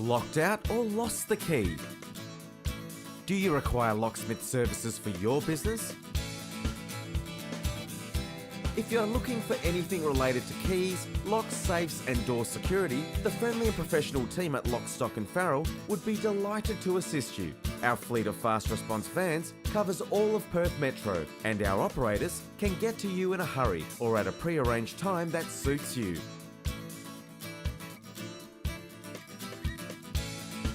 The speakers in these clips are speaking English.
Locked out or lost the key? Do you require locksmith services for your business? If you're looking for anything related to keys, locks, safes and door security, the friendly and professional team at Lock, Stock and Farrell would be delighted to assist you. Our fleet of fast response vans covers all of Perth Metro, and our operators can get to you in a hurry or at a pre-arranged time that suits you.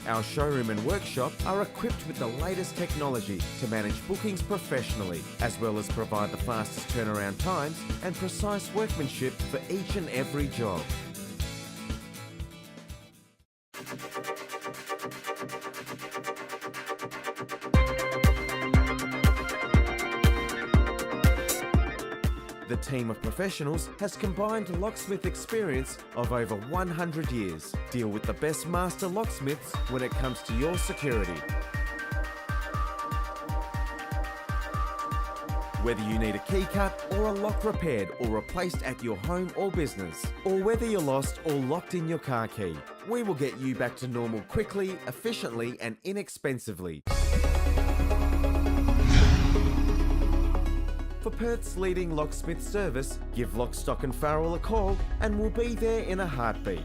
Our showroom and workshop are equipped with the latest technology to manage bookings professionally, as well as provide the fastest turnaround times and precise workmanship for each and every job. The team of professionals has combined locksmith experience of over 100 years. Deal with the best master locksmiths when it comes to your security. Whether you need a key cut or a lock repaired or replaced at your home or business, or whether you're lost or locked in your car key, we will get you back to normal quickly, efficiently and inexpensively. For Perth's leading locksmith service, give Lock, Stock and Farrell a call and we'll be there in a heartbeat.